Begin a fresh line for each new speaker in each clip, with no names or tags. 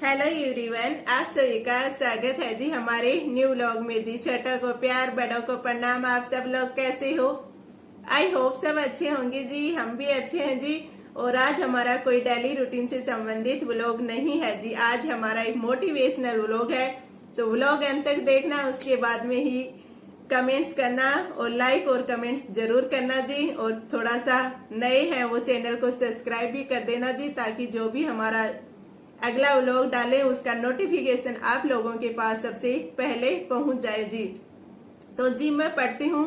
Hello everyone, आप सभी का स्वागत है जी हमारे न्यू व्लॉग में जी। छोटों को प्यार, बड़ों को प्रणाम। आप सब लोग कैसे हो? आई होप सब अच्छे होंगे जी। हम भी अच्छे हैं जी। और आज हमारा कोई डेली रूटीन से संबंधित व्लॉग नहीं है जी। आज हमारा एक मोटिवेशनल व्लॉग है, तो व्लॉग अंत तक देखना। उसके बाद में ही कमेंट्स करना और लाइक और कमेंट्स जरूर करना जी। और थोड़ा सा नए हैं वो चैनल को सब्सक्राइब भी कर देना जी, ताकि जो भी हमारा अगला व्लॉग डाले उसका नोटिफिकेशन आप लोगों के पास सबसे पहले पहुंच जाए जी। तो जी मैं पढ़ती हूँ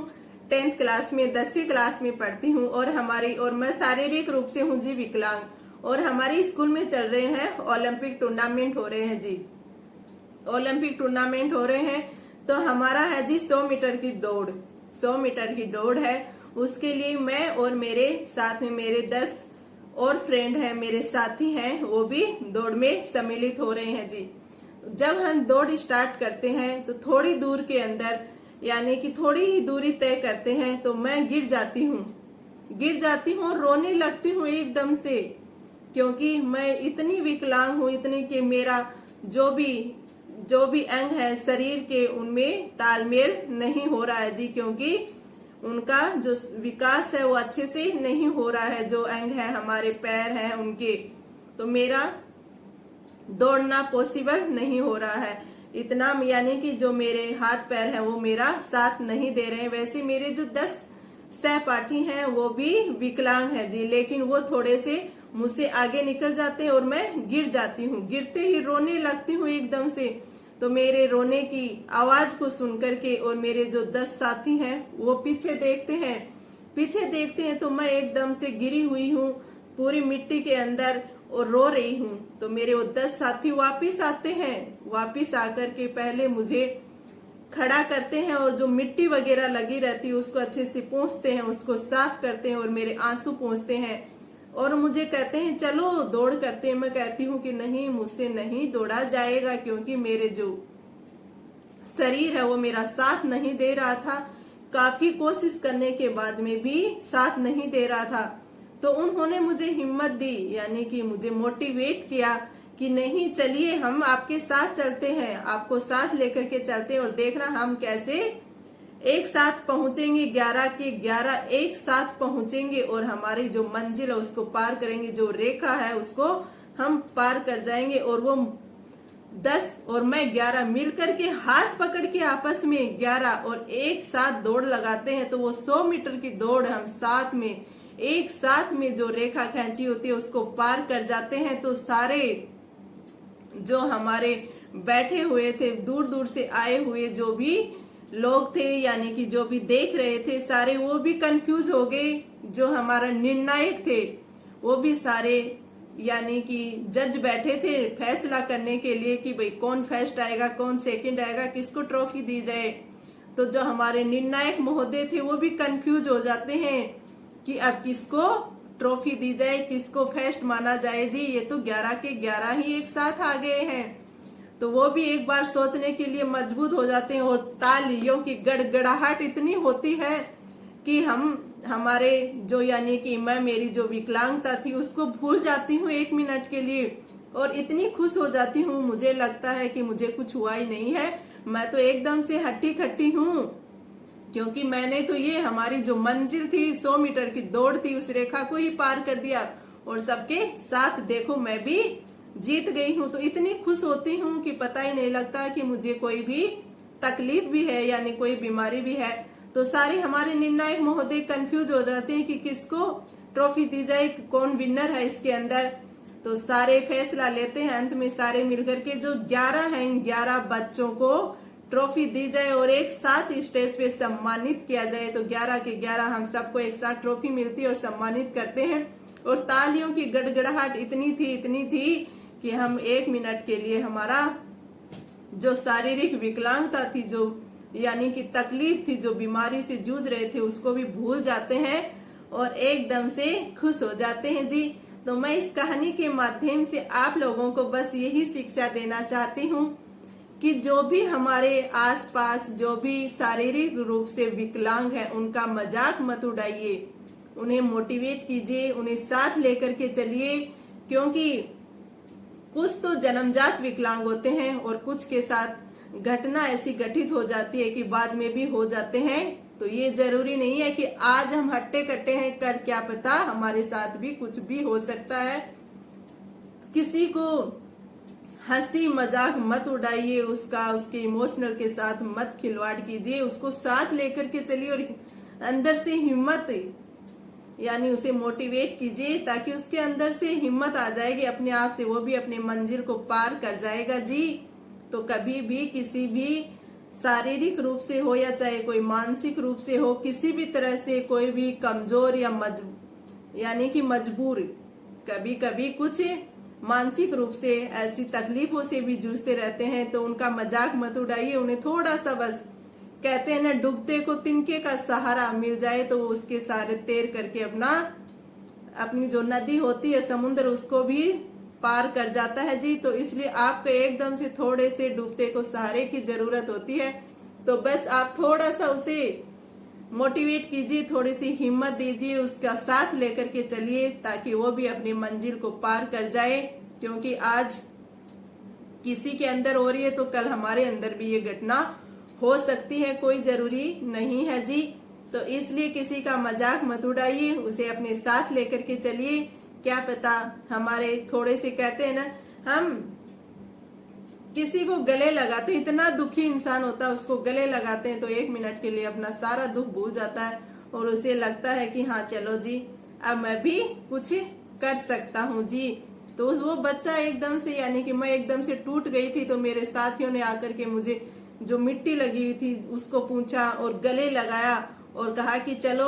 10th क्लास में, 10वीं क्लास में पढ़ती हूँ। और मैं शारीरिक रूप से हूँ जी विकलांग। और हमारे स्कूल में चल रहे हैं ओलंपिक टूर्नामेंट हो रहे हैं जी। ओलंपिक टूर्नामेंट हो रहे हैं, तो हमारा है जी 100 मीटर की दौड़। 100 मीटर की दौड़ है। उसके लिए मैं और मेरे साथ में मेरे 10 और फ्रेंड हैं, मेरे साथी हैं, वो भी दौड़ में सम्मिलित हो रहे हैं जी। जब हम दौड़ स्टार्ट करते हैं तो थोड़ी दूर के अंदर, यानी कि थोड़ी ही दूरी तय करते हैं, तो मैं गिर जाती हूँ और रोने लगती हूँ एकदम से, क्योंकि मैं इतनी विकलांग हूँ, इतनी कि मेरा जो भी अंग है शरीर के, उनमें तालमेल नहीं हो रहा है जी। क्योंकि उनका जो विकास है वो अच्छे से नहीं हो रहा है। जो अंग है, हमारे पैर हैं उनके, तो मेरा दौड़ना पॉसिबल नहीं हो रहा है इतना, यानी कि जो मेरे हाथ पैर हैं वो मेरा साथ नहीं दे रहे हैं। वैसे मेरे जो 10 सहपाठी हैं वो भी विकलांग है जी, लेकिन वो थोड़े से मुझसे आगे निकल जाते हैं और मैं गिर जाती हूँ। गिरते ही रोने लगती हूँ एकदम से। तो मेरे रोने की आवाज को सुन करके और मेरे जो 10 साथी हैं वो पीछे देखते हैं, तो मैं एकदम से गिरी हुई हूँ पूरी मिट्टी के अंदर और रो रही हूँ। तो मेरे वो 10 साथी वापिस आते हैं। वापिस आकर के पहले मुझे खड़ा करते हैं और जो मिट्टी वगैरह लगी रहती है उसको अच्छे से पोंछते हैं, उसको साफ करते हैं और मेरे आंसू पोंछते हैं और मुझे कहते हैं चलो दौड़ करते हैं। मैं कहती हूँ कि नहीं, मुझसे नहीं दौड़ा जाएगा, क्योंकि मेरे जो शरीर है वो मेरा साथ नहीं दे रहा था। काफी कोशिश करने के बाद में भी साथ नहीं दे रहा था। तो उन्होंने मुझे हिम्मत दी, यानी कि मुझे मोटिवेट किया कि नहीं, चलिए हम आपके साथ चलते हैं, आपको साथ लेकर के चलते हैं और देखना हम कैसे एक साथ पहुंचेंगे। 11 के 11 एक साथ पहुंचेंगे और हमारी जो मंजिल है उसको पार करेंगे, जो रेखा है उसको हम पार कर जाएंगे। और वो 10 और मैं 11 मिलकर के हाथ पकड़ के आपस में 11 और एक साथ दौड़ लगाते हैं, तो वो 100 मीटर की दौड़ हम साथ में एक साथ में जो रेखा खींची होती है उसको पार कर जाते हैं। तो सारे जो हमारे बैठे हुए थे, दूर दूर से आए हुए जो भी लोग थे, यानी कि जो भी देख रहे थे सारे, वो भी कंफ्यूज हो गए। जो हमारा निर्णायक थे वो भी सारे, यानी कि जज बैठे थे फैसला करने के लिए कि भाई कौन फर्स्ट आएगा, कौन सेकंड आएगा, किसको ट्रॉफी दी जाए। तो जो हमारे निर्णायक महोदय थे वो भी कंफ्यूज हो जाते हैं कि अब किसको ट्रॉफी दी जाए, किसको फर्स्ट माना जाए जी। ये तो 11 के 11 ही एक साथ आ गए हैं। तो वो भी एक बार सोचने के लिए मजबूर हो जाते हैं और तालियों की गड़गड़ाहट इतनी होती है कि हमारे जो, यानी कि मैं मेरी जो विकलांगता थी उसको भूल जाती हूँ 1 मिनट के लिए और इतनी खुश हो जाती हूँ। मुझे लगता है कि मुझे कुछ हुआ ही नहीं है, मैं तो एकदम से हट्टी खट्टी हूँ, क्योंकि मैंने तो ये हमारी जो मंजिल थी 100 मीटर की दौड़ थी उस रेखा को ही पार कर दिया और सबके साथ देखो मैं भी जीत गई हूँ। तो इतनी खुश होती हूँ कि पता ही नहीं लगता कि मुझे कोई भी तकलीफ भी है, यानी कोई बीमारी भी है। तो सारे हमारे निर्णायक महोदय कंफ्यूज हो जाते हैं कि किसको ट्रॉफी दी जाए, कौन विनर है इसके अंदर। तो सारे फैसला लेते हैं, अंत में सारे मिलकर के जो 11 हैं, 11 बच्चों को ट्रॉफी दी जाए और एक साथ स्टेज पे सम्मानित किया जाए। तो 11 के 11 हम सबको एक साथ ट्रॉफी मिलती है और सम्मानित करते हैं। और तालियों की गड़गड़ाहट इतनी थी कि हम 1 मिनट के लिए हमारा जो शारीरिक विकलांगता थी, जो यानी कि तकलीफ थी, जो बीमारी से जूझ रहे थे, उसको भी भूल जाते हैं और एकदम से खुश हो जाते हैं जी। तो मैं इस कहानी के माध्यम से आप लोगों को बस यही शिक्षा देना चाहती हूँ कि जो भी हमारे आसपास जो भी शारीरिक रूप से विकलांग है उनका मजाक मत उड़ाइए, उन्हें मोटिवेट कीजिए, उन्हें साथ लेकर के चलिए, क्योंकि कुछ तो जन्मजात विकलांग होते हैं और कुछ के साथ घटना ऐसी घटित हो जाती है कि बाद में भी हो जाते हैं। तो ये जरूरी नहीं है कि आज हम हट्टे कट्टे हैं, कल क्या पता हमारे साथ भी कुछ भी हो सकता है। किसी को हंसी मजाक मत उड़ाइए, उसके इमोशनल के साथ मत खिलवाड़ कीजिए, उसको साथ लेकर के चलिए और अंदर से हिम्मत यानी उसे मोटिवेट कीजिए ताकि उसके अंदर से हिम्मत आ जाएगी अपने आप से, वो भी अपनी मंजिल को पार कर जाएगा जी। तो कभी भी किसी भी शारीरिक रूप से हो या चाहे कोई मानसिक रूप से हो, किसी भी तरह से कोई भी कमजोर या यानी कि मजबूर, कभी कभी कुछ मानसिक रूप से ऐसी तकलीफों से भी जूझते रहते हैं, तो उनका मजाक मत उड़ाइए। उन्हें थोड़ा सा, बस कहते हैं ना, डूबते को तिनके का सहारा मिल जाए तो उसके सारे तैर करके अपनी जो नदी होती है, समुद्र, उसको भी पार कर जाता है जी। तो इसलिए आपको एकदम से थोड़े से डूबते को सहारे की जरूरत होती है। तो बस आप थोड़ा सा उसे मोटिवेट कीजिए, थोड़ी सी हिम्मत दीजिए, उसका साथ लेकर के चलिए ताकि वो भी अपनी मंजिल को पार कर जाए। क्योंकि आज किसी के अंदर हो रही है तो कल हमारे अंदर भी ये घटना हो सकती है, कोई जरूरी नहीं है जी। तो इसलिए किसी का मजाक मत उड़ाइए, उसे अपने साथ लेकर के चलिए। क्या पता हमारे थोड़े से, कहते हैं ना, हम किसी को गले लगाते हैं, इतना दुखी इंसान होता है, उसको गले लगाते हैं तो 1 मिनट के लिए अपना सारा दुख भूल जाता है और उसे लगता है कि हाँ चलो जी, अब मैं भी कुछ कर सकता हूँ जी। तो वो बच्चा एकदम से, यानी कि मैं एकदम से टूट गई थी, तो मेरे साथियों ने आकर के मुझे जो मिट्टी लगी हुई थी उसको पूछा और गले लगाया और कहा कि चलो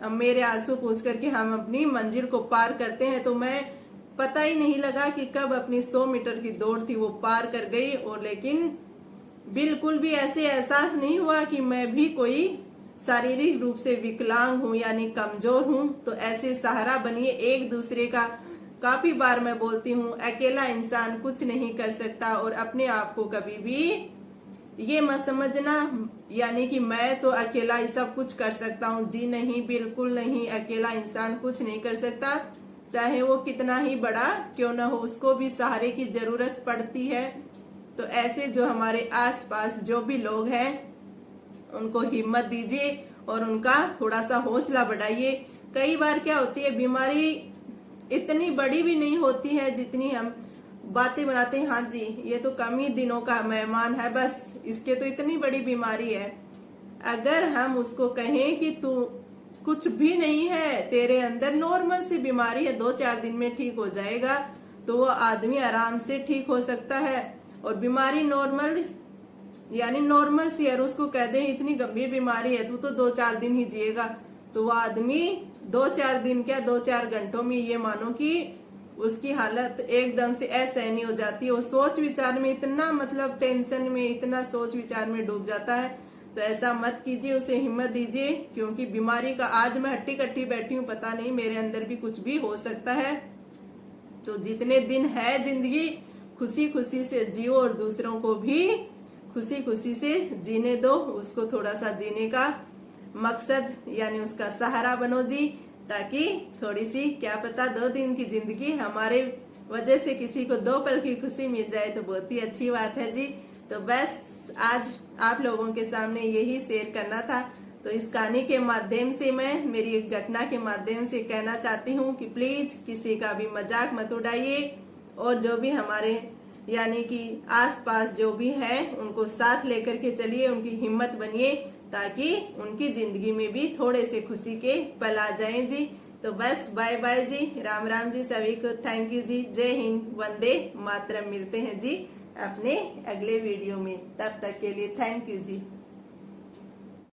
अब मेरे आंसू पूछ करके हम अपनी मंजिल को पार करते हैं। तो मैं, पता ही नहीं लगा कि कब अपनी 100 मीटर की दौड़ थी वो पार कर गई, और लेकिन बिल्कुल भी ऐसे एहसास नहीं हुआ कि मैं भी कोई शारीरिक रूप से विकलांग हूँ यानी कमजोर हूँ। तो ऐसे सहारा बनिए एक दूसरे का। काफी बार मैं बोलती हूँ, अकेला इंसान कुछ नहीं कर सकता, और अपने आप को कभी भी ये मत समझना यानी कि मैं तो अकेला ही सब कुछ कर सकता हूँ जी। नहीं, बिल्कुल नहीं, अकेला इंसान कुछ नहीं कर सकता, चाहे वो कितना ही बड़ा क्यों ना हो, उसको भी सहारे की जरूरत पड़ती है। तो ऐसे जो हमारे आसपास जो भी लोग हैं उनको हिम्मत दीजिए और उनका थोड़ा सा हौसला बढ़ाइए। कई बार क्या होती है, बीमारी इतनी बड़ी भी नहीं होती है जितनी हम बातें बनाते हैं, हाँ जी ये तो कम ही दिनों का मेहमान है, बस इसके तो इतनी बड़ी बीमारी है। अगर हम उसको कहें कि तू कुछ भी नहीं है, तेरे अंदर नॉर्मल सी बीमारी है, 2-4 दिन में ठीक हो जाएगा, तो वो आदमी आराम से ठीक हो सकता है। और बीमारी नॉर्मल यानी नॉर्मल सी है, उसको कह दे इतनी गंभीर बीमारी है, तू तो 2-4 दिन ही जिएगा, तो वो आदमी 2-4 दिन क्या 2-4 घंटों में ये मानो कि उसकी हालत एकदम से असहनीय हो जाती है। वो सोच विचार में इतना, मतलब टेंशन में, इतना सोच विचार में डूब जाता है। तो ऐसा मत कीजिए, उसे हिम्मत दीजिए, क्योंकि बीमारी का, आज मैं हट्टी कट्टी बैठी हूँ, पता नहीं मेरे अंदर भी कुछ भी हो सकता है। तो जितने दिन है जिंदगी, खुशी खुशी से जियो और दूसरों को भी खुशी खुशी से जीने दो। उसको थोड़ा सा जीने का मकसद यानी उसका सहारा बनो जी, ताकि थोड़ी सी, क्या पता 2 दिन की जिंदगी हमारे वजह से किसी को 2 पल की खुशी मिल जाए तो बहुत ही अच्छी बात है जी। तो बस आज आप लोगों के सामने यही शेयर करना था। तो इस कहानी के माध्यम से मैं, मेरी एक घटना के माध्यम से कहना चाहती हूँ कि प्लीज किसी का भी मजाक मत उड़ाइए, और जो भी हमारे यानी कि आसपास जो भी है उनको साथ लेकर के चलिए, उनकी हिम्मत बनिए, ताकि उनकी जिंदगी में भी थोड़े से खुशी के पल आ जाएं जी। तो बस बाय बाय जी, राम राम जी सभी को, थैंक यू जी, जय हिंद, वंदे मातरम। मिलते हैं जी अपने अगले वीडियो में, तब तक के लिए थैंक यू जी।